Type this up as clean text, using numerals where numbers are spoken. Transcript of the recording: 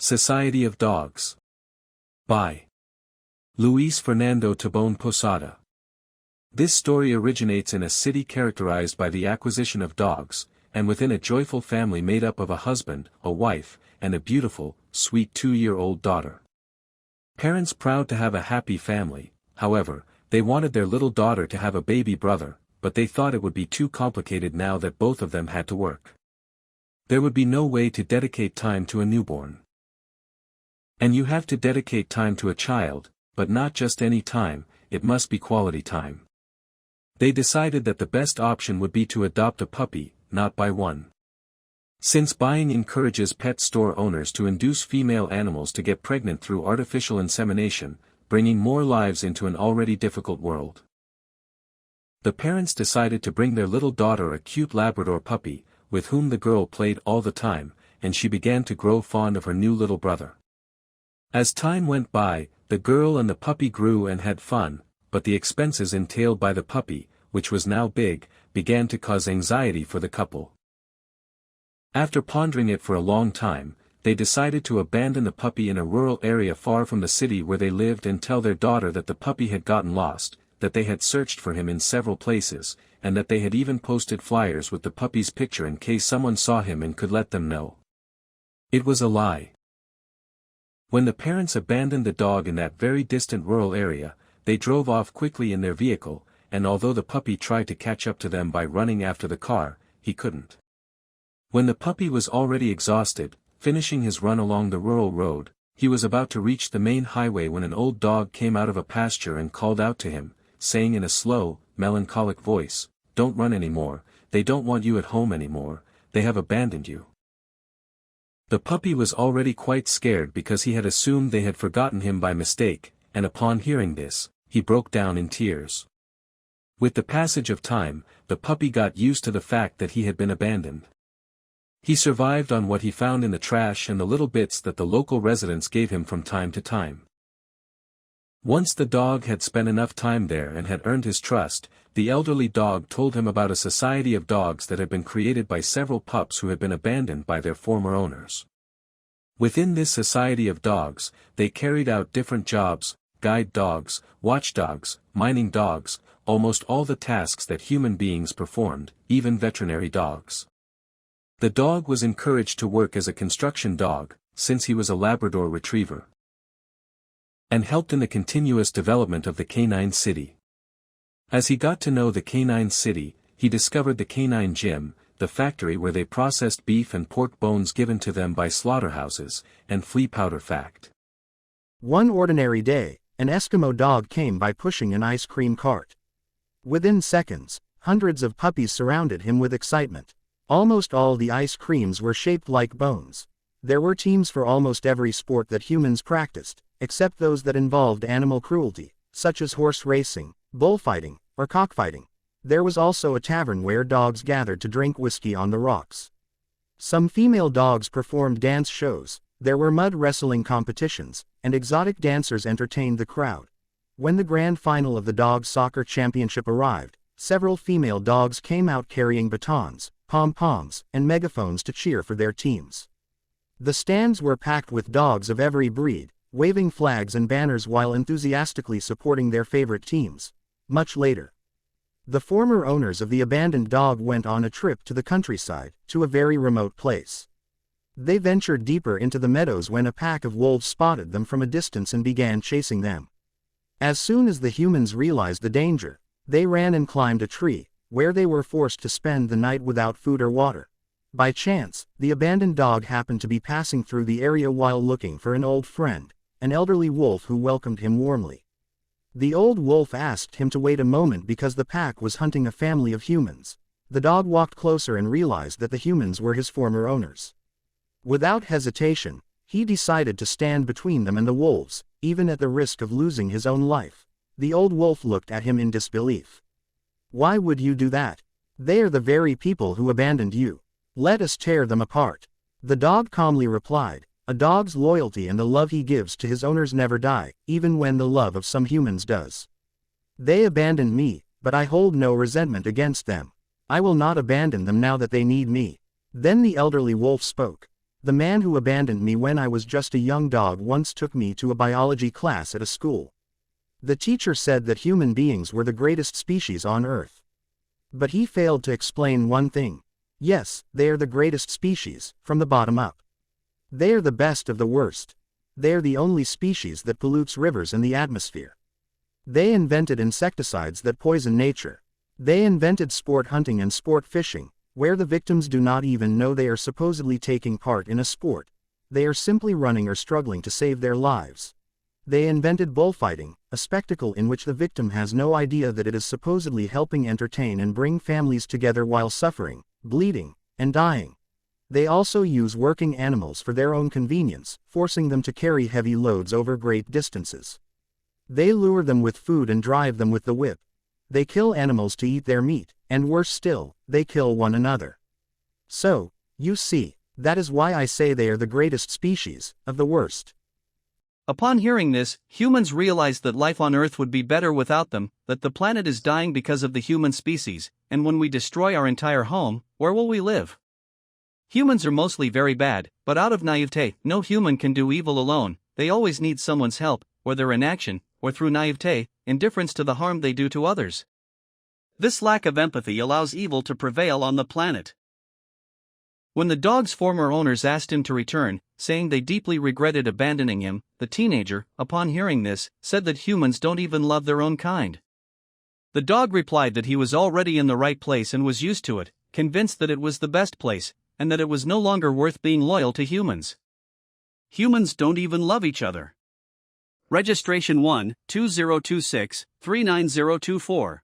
Society of Dogs. By Luis Fernando Tabón Posada. This story originates in a city characterized by the acquisition of dogs, and within a joyful family made up of a husband, a wife, and a beautiful, sweet 2-year-old daughter. Parents proud to have a happy family, however, they wanted their little daughter to have a baby brother, but they thought it would be too complicated now that both of them had to work. There would be no way to dedicate time to a newborn. And you have to dedicate time to a child, but not just any time, it must be quality time. They decided that the best option would be to adopt a puppy, not buy one. Since buying encourages pet store owners to induce female animals to get pregnant through artificial insemination, bringing more lives into an already difficult world. The parents decided to bring their little daughter a cute Labrador puppy, with whom the girl played all the time, and she began to grow fond of her new little brother. As time went by, the girl and the puppy grew and had fun, but the expenses entailed by the puppy, which was now big, began to cause anxiety for the couple. After pondering it for a long time, they decided to abandon the puppy in a rural area far from the city where they lived and tell their daughter that the puppy had gotten lost, that they had searched for him in several places, and that they had even posted flyers with the puppy's picture in case someone saw him and could let them know. It was a lie. When the parents abandoned the dog in that very distant rural area, they drove off quickly in their vehicle, and although the puppy tried to catch up to them by running after the car, he couldn't. When the puppy was already exhausted, finishing his run along the rural road, he was about to reach the main highway when an old dog came out of a pasture and called out to him, saying in a slow, melancholic voice, "Don't run anymore, they don't want you at home anymore, they have abandoned you." The puppy was already quite scared because he had assumed they had forgotten him by mistake, and upon hearing this, he broke down in tears. With the passage of time, the puppy got used to the fact that he had been abandoned. He survived on what he found in the trash and the little bits that the local residents gave him from time to time. Once the dog had spent enough time there and had earned his trust, the elderly dog told him about a society of dogs that had been created by several pups who had been abandoned by their former owners. Within this society of dogs, they carried out different jobs: guide dogs, watchdogs, mining dogs, almost all the tasks that human beings performed, even veterinary dogs. The dog was encouraged to work as a construction dog, since he was a Labrador retriever, and helped in the continuous development of the canine city. As he got to know the canine city, he discovered the canine gym, the factory where they processed beef and pork bones given to them by slaughterhouses, and flea powder fact. One ordinary day, an Eskimo dog came by pushing an ice cream cart. Within seconds, hundreds of puppies surrounded him with excitement. Almost all the ice creams were shaped like bones. There were teams for almost every sport that humans practiced, except those that involved animal cruelty, such as horse racing, bullfighting, or cockfighting. There was also a tavern where dogs gathered to drink whiskey on the rocks. Some female dogs performed dance shows, there were mud wrestling competitions, and exotic dancers entertained the crowd. When the grand final of the dog soccer championship arrived, several female dogs came out carrying batons, pom-poms, and megaphones to cheer for their teams. The stands were packed with dogs of every breed, waving flags and banners while enthusiastically supporting their favorite teams. Much later, the former owners of the abandoned dog went on a trip to the countryside, to a very remote place. They ventured deeper into the meadows when a pack of wolves spotted them from a distance and began chasing them. As soon as the humans realized the danger, they ran and climbed a tree, where they were forced to spend the night without food or water. By chance, the abandoned dog happened to be passing through the area while looking for an old friend, an elderly wolf who welcomed him warmly. The old wolf asked him to wait a moment because the pack was hunting a family of humans. The dog walked closer and realized that the humans were his former owners. Without hesitation, he decided to stand between them and the wolves, even at the risk of losing his own life. The old wolf looked at him in disbelief. "Why would you do that? They are the very people who abandoned you. Let us tear them apart." The dog calmly replied, "A dog's loyalty and the love he gives to his owners never die, even when the love of some humans does. They abandoned me, but I hold no resentment against them. I will not abandon them now that they need me." Then the elderly wolf spoke. The man who abandoned me when I was just a young dog once took me to a biology class at a school. The teacher said that human beings were the greatest species on Earth. But he failed to explain one thing. Yes, they are the greatest species, from the bottom up. They are the best of the worst. They are the only species that pollutes rivers and the atmosphere. They invented insecticides that poison nature. They invented sport hunting and sport fishing, where the victims do not even know they are supposedly taking part in a sport. They are simply running or struggling to save their lives. They invented bullfighting, a spectacle in which the victim has no idea that it is supposedly helping entertain and bring families together while suffering, bleeding, and dying. They also use working animals for their own convenience, forcing them to carry heavy loads over great distances. They lure them with food and drive them with the whip. They kill animals to eat their meat, and worse still, they kill one another. So, you see, that is why I say they are the greatest species, of the worst. Upon hearing this, humans realized that life on Earth would be better without them, that the planet is dying because of the human species, and when we destroy our entire home, where will we live? Humans are mostly very bad, but out of naivete, no human can do evil alone. They always need someone's help, whether in action, or through naivete, indifference to the harm they do to others. This lack of empathy allows evil to prevail on the planet. When the dog's former owners asked him to return, saying they deeply regretted abandoning him, the teenager, upon hearing this, said that humans don't even love their own kind. The dog replied that he was already in the right place and was used to it, convinced that it was the best place, and that it was no longer worth being loyal to humans. Humans don't even love each other. Registration 1-2026-39024